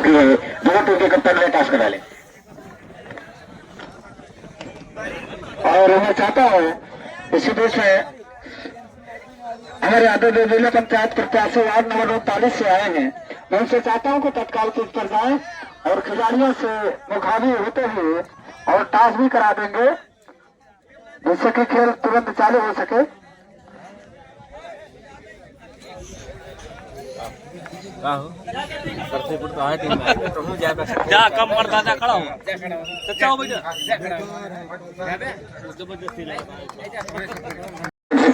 बाकी है। दोनों टीम के कप्तान ने टॉस करा ले। और मैं चाहता हूँ इसी बीच में हमारे यादव जिला पंचायत प्रत्याशी वार्ड नंबर 39 से आए हैं। मैं उनसे चाहता हूँ कि तत्काल पिच पर जाएं और खिलाड़ियों से मुखाबिज होते हुए और टॉस भी करा देंगे जिससे कि खेल तुरंत चालू हो सके। जा कम पड़ता जा खड़ा हूँ सच्चा हो भैया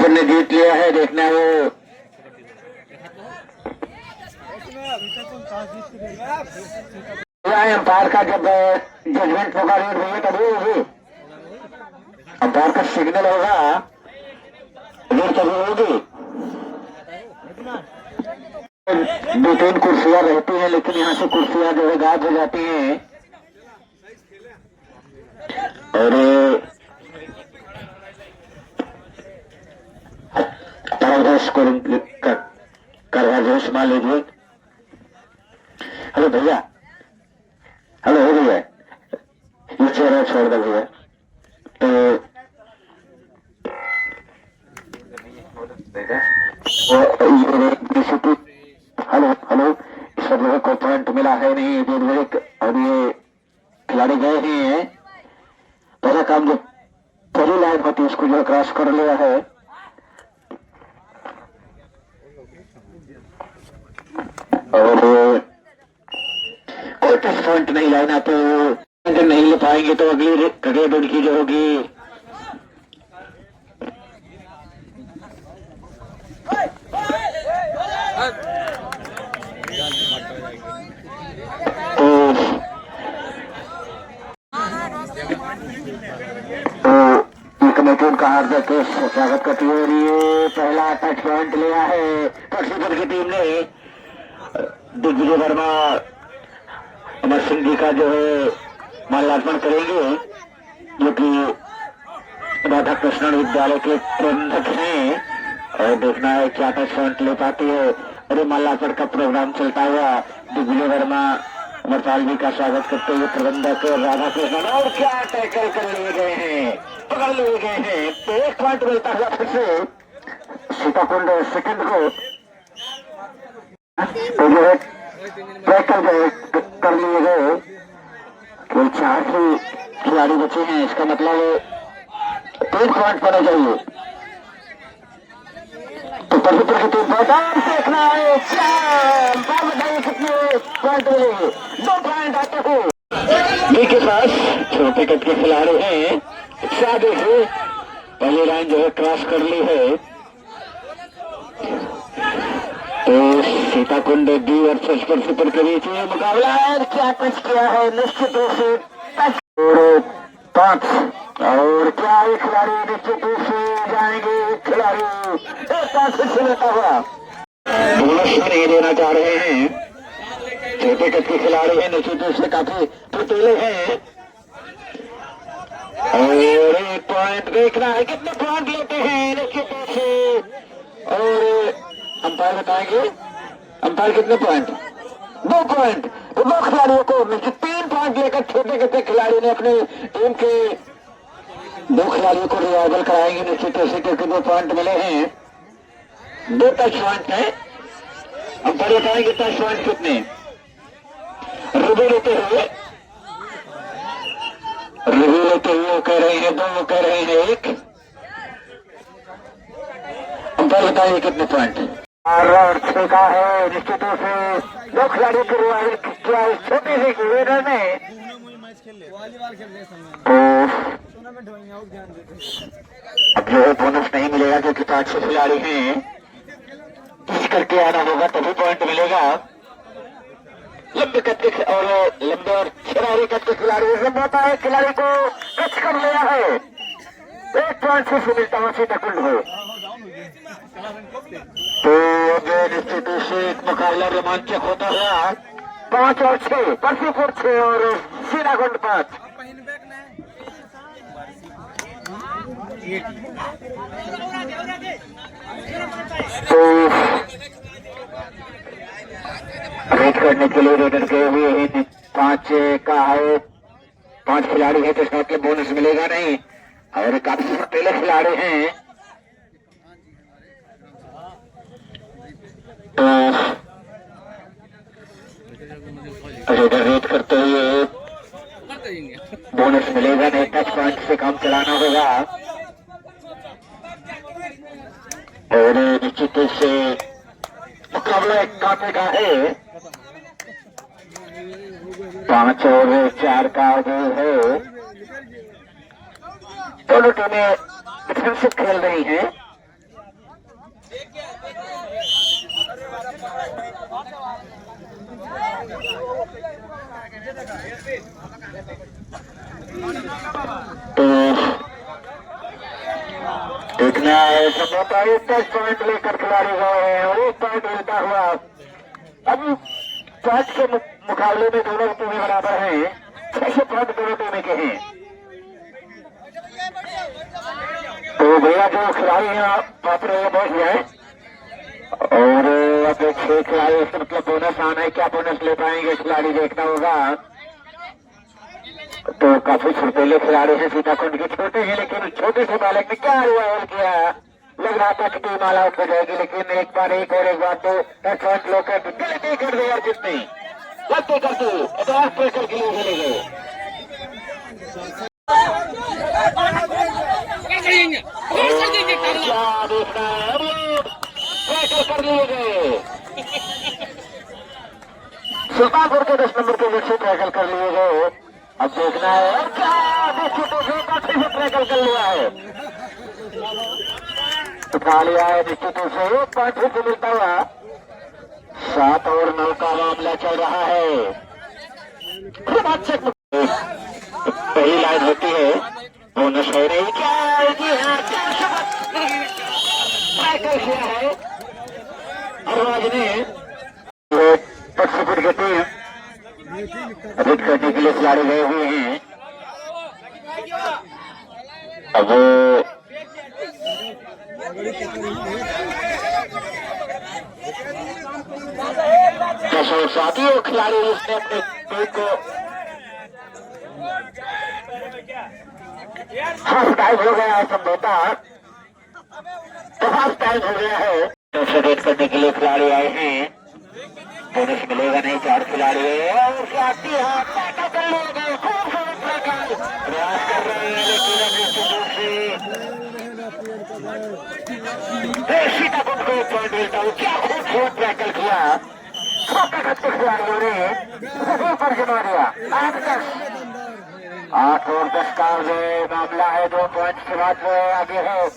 ने जीत लिया है। देखना वो अंपायर का जब जजमेंट होगा रेड होगी तभी होगी। अंपायर का सिग्नल होगा रेड तभी होगी। दो तीन कुर्सियां रहती हैं लेकिन यहाँ से कुर्सियां जो है गायब हो जाती हैं और करवाजोश मान लीजिए। हेलो भैया, हेलो हो भैया, ये चेहरा छोड़ दो भैया। तो हेलो हेलो इस पर जो कोई पॉइंट मिला है नहीं। और ये खिलाड़ी गए ही हैं। पहला काम जो पहली लाइन होती है उसको जो क्रॉस कर लिया है और कोई प्लस पॉइंट नहीं लाना तो अगर नहीं ले पाएंगे तो अगली रेड की जो होगी तो कमेटी उनका हार्दिक स्वागत करती है। और ये पहला टच पॉइंट लिया है पक्षीपुर की टीम ने। दिग्विजय वर्मा अमर सिंह जी का जो है माल्यार्पण करेंगे जो कि राधा कृष्णन विद्यालय के प्रबंधक हैं। और देखना है क्या टच पॉइंट ले पाती है। और माल्यार्पण का प्रोग्राम चलता हुआ दिग्विजय वर्मा अमरपाल जी का स्वागत करते हुए प्रबंधक राधा कृष्णन। और क्या टैकल कर लिए गए हैं, पकड़ लिए गए हैं। तो एक पॉइंट मिलता हुआ फिर से सीताकुंड सेकंड को। तो जो है टैकल कर लिए गए। केवल 4 ही खिलाड़ी बचे हैं। इसका मतलब 3 पॉइंट पाना चाहिए। तो पवित्र की टीम बहुत देखना है बताइए कितने पॉइंट मिलेंगे। 2 पॉइंट आते हैं बी के पास। छोटे कद के खिलाड़ी हैं। देखिए पहली लाइन जो है क्रॉस कर ली है। तो सीताकुंड डी और सुपर के बीच में मुकाबला है। क्या टच किया है निश्चित रूप से टच और 5 और क्या ये खिलाड़ी निश्चित रूप से जाएंगे। खिलाड़ी एक 5 से लेता हुआ बोनस नहीं देना चाह रहे हैं। छोटे कद के खिलाड़ी हैं निश्चित रूप से काफी फुर्तीले हैं। और 1 पॉइंट देखना है कितने पॉइंट लेते हैं निश्चित रूप से। और अंपायर बताएंगे अंपायर कितने पॉइंट। 2 पॉइंट। तो 2 खिलाड़ियों को 3 पॉइंट लेकर छोटे कद के खिलाड़ी ने अपनी टीम के 2 खिलाड़ियों को रिवाइवल कराएंगे निश्चित रूप से क्योंकि 2 पॉइंट मिले हैं। 2 टच पॉइंट है। अंपायर बताएंगे टच पॉइंट कितने। रिव्यू लेते हुए कह रहे हैं 2 कह रहे हैं 1। अंपायर बताइए कितने पॉइंट। और 6 का है निश्चित रूप से 2 खिलाड़ियों को रिवाइवल किया इस छोटी सी गेंद में। अब जो है बोनस नहीं मिलेगा क्योंकि 5 खिलाड़ी हैं। इस करके आना होगा तभी पॉइंट मिलेगा। लंबे कद के और लंबे और शरारी कद के खिलाड़ी होता है। खिलाड़ी को टच कर लिया है। 1 पॉइंट से मिलता हुआ सीताकुंड हो। तो जो निश्चित रूप से एक मुकाबला रोमांचक होता हुआ 5 और 6 परसुपुर 6 और सीताकुंड 5। तो रेड करने के लिए रेडर गए हुए हैं। 5 का है, 5 खिलाड़ी है तो इसका मतलब बोनस मिलेगा नहीं और काफी पहले खिलाड़ी हैं तो रेडर रेड करते हुए बोनस मिलेगा नहीं, टच पॉइंट से काम चलाना होगा और निश्चित रूप से मुकाबला एक कांटे का है। 5 और 4 का जो है, दोनों टीमें डिफेंसिव खेल रही हैं। तो देखना है समझौता, एक टच पॉइंट लेकर खिलाड़ी गए हैं और एक पॉइंट मिलता हुआ। अब 5 के मुकाबले में दोनों टीमें बराबर हैं, 6 पॉइंट दोनों टीमें के हैं। तो भैया जो खिलाड़ी हैं पात्र बैठ जाए और अब 6 खिलाड़ी, इसका मतलब बोनस आना है, क्या बोनस ले पाएंगे खिलाड़ी देखना होगा। तो काफी छुटपेले खिलाड़ी हैं, सीताकुंड के छोटे हैं लेकिन छोटे से बालक ने क्या रोल किया, लग रहा था कि टीम ऑल आउट हो जाएगी लेकिन एक बार तो टच पॉइंट लेकर गलती कर दिया, जितनी गलती करते एडवांस प्रेशर के लिए चले गए। क्या देखना है, प्रेशर कर लिए गए। सुल्तानपुर के 10 नंबर के व्यक्ति टैकल कर लिए गए। अब देखना है और क्या टैकल कर लिया है, उठा लिया है निश्चित रूप से। एक पॉइंट फिर से मिलता हुआ। 7 और 9 का मामला चल रहा है। पहली लाइन होती है, बोनस है नहीं, क्या जी हाँ टैकल किया है अरवाज ने। के टीम रेड करने के लिए खिलाड़ी गए हुए हैं। अब साथियों खिलाड़ी उसने अपने टीम को फर्स्ट टाइम हो गया है, समझौता तो फर्स्ट टाइम हो गया है। तो रेड करने के लिए खिलाड़ी आए हैं, बोनस मिलेगा नहीं। 4 खिलाड़ी और प्रयास कर रहे हैं लेकिन निश्चित रूप से सीताकुंड को पॉइंट मिलता हूँ। क्या खूबसूरत टैकल किया छोटे खत्ते खिलाड़ियों ने पर जमा दिया। 8 और 10 का जो मामला है, 2 पॉइंट के बाद जो आगे है।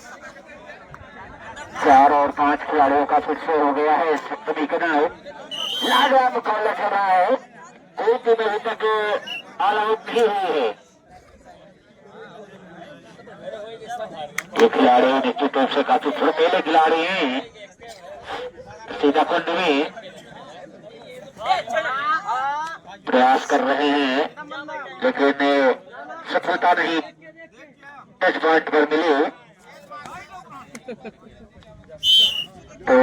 4 और 5 खिलाड़ियों का फिर से हो गया है समीकरण। लाजवाब मुकाबला चल रहा है, कोई टीम अभी तक ऑल आउट नहीं हुई है। ये खिलाड़ी निश्चित रूप से काफी फुर्तीले खिलाड़ी हैं सीताकुंड में, प्रयास कर रहे हैं लेकिन सफलता नहीं टच पॉइंट पर मिली। तो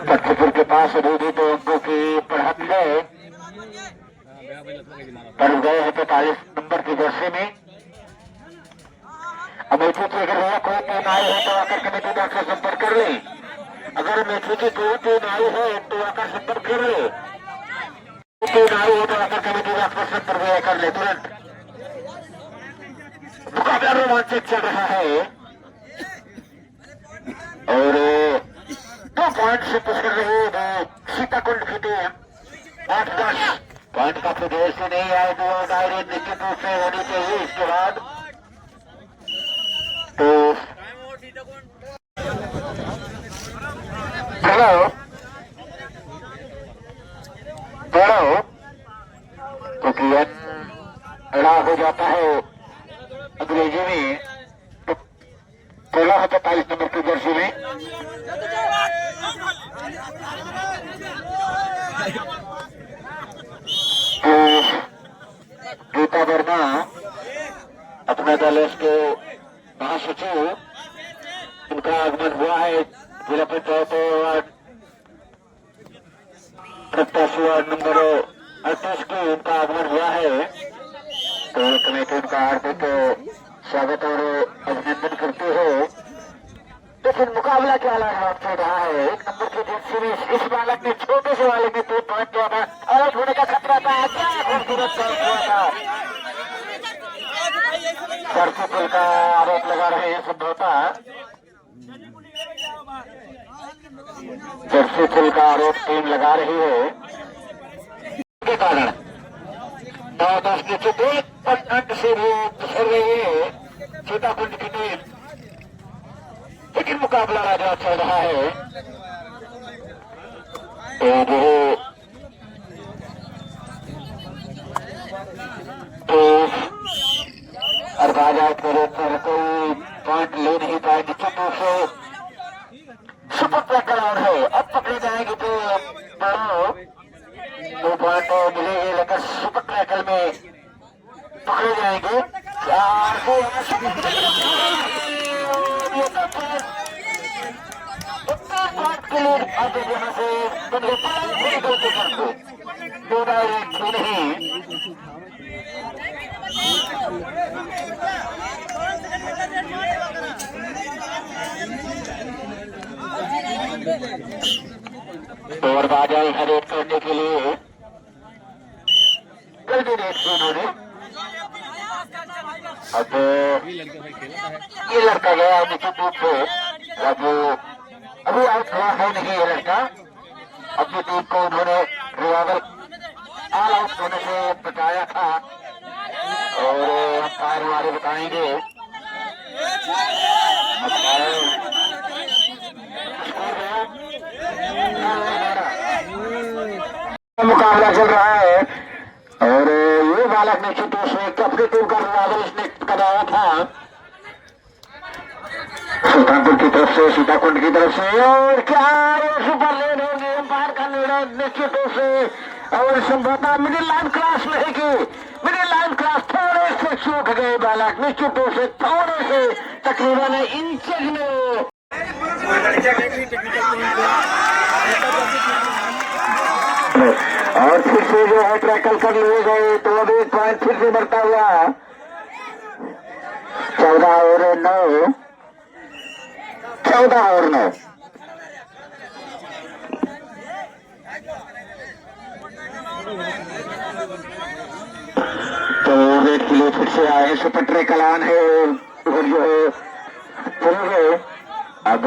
पत्थरपुर के पास अभी भी 2 अंकों की बढ़त है, पर गए हैं 45 नंबर की जर्सी में। अमेठी की अगर भैया कोई टीम आई है तो आकर कमेटी डॉक्टर संपर्क कर ले। अगर अमेठी की कोई टीम आई है तो आकर संपर्क कर ले, टीम आई है तो आकर कमेटी डॉक्टर संपर्क कर ले तुरंत। मुकाबला रोमांचक चल रहा है और 2 पॉइंट से पुश कर रही है सीताकुंड की टीम। 8-10 पॉइंट काफी देर से नहीं आए, तो डायरेक्ट निश्चित रूप से होनी चाहिए इसके बाद। तो हेलो क्योंकि अड़ा हो जाता है अंग्रेजी में। तो 45 नंबर की जर्सी में गीता वर्मा अपना दल के महासचिव उनका आगमन हुआ है। जिला पंचायत वार्ड प्रत्याशी वार्ड नंबर 28 की उनका आगमन हुआ है। तो कमेटी उनका हार्दिक स्वागत और अभिनंदन करती है। लेकिन मुकाबला क्या लाजवाब चल रहा है। एक नंबर की जिंदगी में इस बालक ने छोटे से वाले में 3 पॉइंट किया था। आउट होने का खतरा था। क्या खूबसूरत पॉइंट हुआ था। जर्सी पुल का आरोप लगा रहे हैं संभवतः। जर्सी पुल का आरोप टीम लगा रही है के कारण 9-10 के चुप अंक से भी पिछड़ रही है सीताकुंड की टीम। लेकिन मुकाबला लाजवाब चल रहा है। तो अरबाजात के रूप में कोई पॉइंट ले नहीं पाए। निश्चित रूप से सुपर टैकल है। अब पकड़े जाएंगे तो 2 पॉइंट मिलेंगे। लेकिन सुपर टैकल में पकड़े जाएंगे। के लिए अब यहाँ से गलती करते 2 नहीं। तो और बाजाई खरीद करने के लिए गलती देखी उन्होंने। अब ये लड़का गया निश्चित रूप से। अब अभी आउट हुआ है नहीं ये लड़का। अपनी टीम को उन्होंने रिवाइवल ऑल आउट होने से बचाया था और अंपायर हमारे बताएंगे। मुकाबला चल रहा है और ये बालक निश्चित रूप से अपनी टीम का रिवाइवल इसने कराया था सुल्तानपुर की तरफ से, सीताकुंड की तरफ से। और क्या सुपर लेन होगी। अंपायर का निर्णय निश्चित रूप से और संभवतः मिडिल लाइन क्रॉस रहेगी। मिडिल लाइन क्रॉस थोड़े से चूक गए बालक। निश्चित रूप से थोड़े से तकरीबन इंच में। और फिर से जो है टैकल कर लिए गए तो अब 1 पॉइंट फिर से बढ़ता हुआ 14 और 9। 14 और 9। तो रेड के लिए फिर से आए। सुपर ट्रैकल ऑन है। उधर जो है चले गए। अब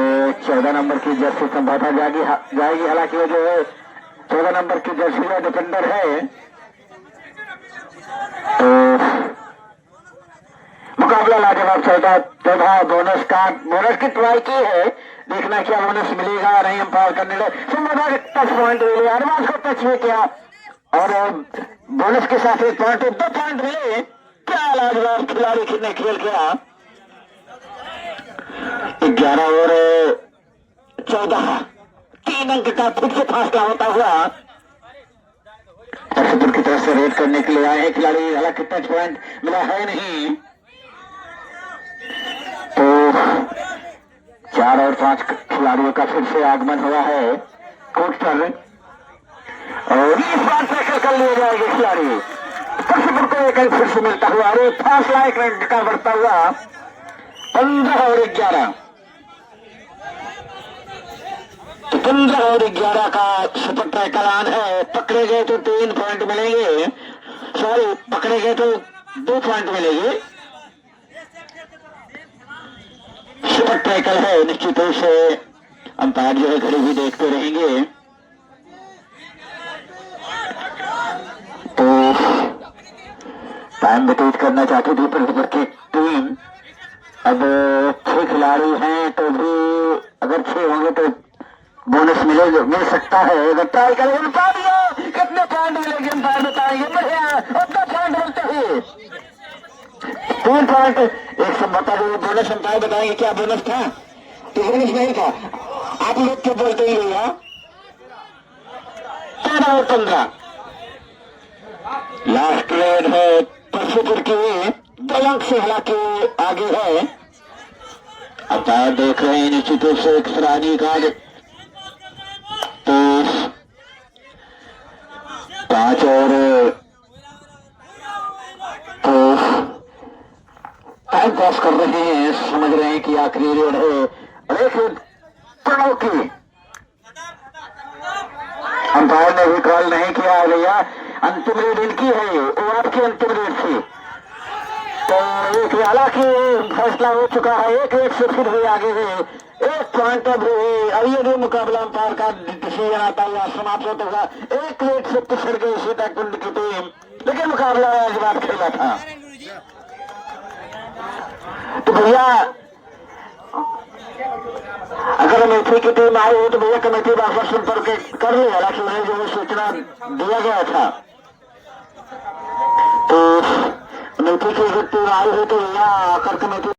14 नंबर की जर्सी संभवतः जाएगी। हालांकि वो जो है 14 नंबर की जर्सी का डिफेंडर है। तो मुकाबला लाजवाब चलता। बोनस की ट्राई की है। देखना क्या बोनस मिलेगा नहीं। अंपायर करने लगे संभवतः टच पॉइंट मिले। एडवांस को टच भी किया और बोनस के साथ 1 पॉइंट 2 पॉइंट मिले। क्या लाजवाब खिलाड़ी कितने खेल गया। 11 और 14 3 अंक का फिर से फासला होता हुआ सुपर की तरफ से रेड करने के लिए आए हैं खिलाड़ी। हालांकि टच पॉइंट मिला है नहीं। तो 4 और 5 खिलाड़ियों का फिर से आगमन हुआ है कोर्ट पर और इस बार टैकल कर लिए जाएंगे खिलाड़ी। सुपर को 1 अंक फिर से मिलता हुआ और फासला 1 अंक का बढ़ता हुआ 15 और 11। तो 15 और 11 का सुपर टैकल ऑन है। पकड़े गए तो 3 पॉइंट मिलेंगे। सॉरी, पकड़े गए तो 2 पॉइंट मिलेंगे। सुपर टैकल है। निश्चित रूप से अंपायर जो है घड़ी भी देखते रहेंगे। तो टाइम व्यतीत करना चाहती थी पर की टीम। अब 6 खिलाड़ी हैं तो भी अगर 6 होंगे तो बोनस मिल सकता है। अगर ट्राई करेंगे कितने पॉइंट मिलेंगे अंपायर बताएंगे। बढ़िया 2 पॉइंट मिलते ही 3 पॉइंट। एक संभवतः जो बोनस अंपायर बताएंगे क्या बोनस था। तो बोनस नहीं था। आप लोग क्यों बोलते ही भैया। 14 और 15 लास्ट रेड है परसुपुर की 2 अंक से हालांकि आगे है अंपायर देख रहे हैं निश्चित रूप से एक सराहनीय कार्य। तो 5 और टाइम पास कर रहे हैं, समझ रहे हैं कि आखिरी रेड है। लेकिन प्रणव की अंपायर ने भी कॉल नहीं किया है भैया, अंतिम रेड इनकी है, वो आपकी अंतिम रेड थी। तो एक हालांकि फैसला हो चुका है, एक रेड से फिर भी आगे है, 1 पॉइंट अब अभी मुकाबला अंपायर का डिसीजन आता हुआ समाप्त होता हुआ 1 रेड से पिछड़ गई सीताकुंड की टीम, लेकिन मुकाबला आज बात खेला था। तो भैया अगर अमेठी की टीम आई हो तो भैया कमेटी वापस संपर्क कर ले, हालांकि उन्हें जो सूचना दिया गया था। तो अमेठी की टीम आई हो तो भैया आकर कमेटी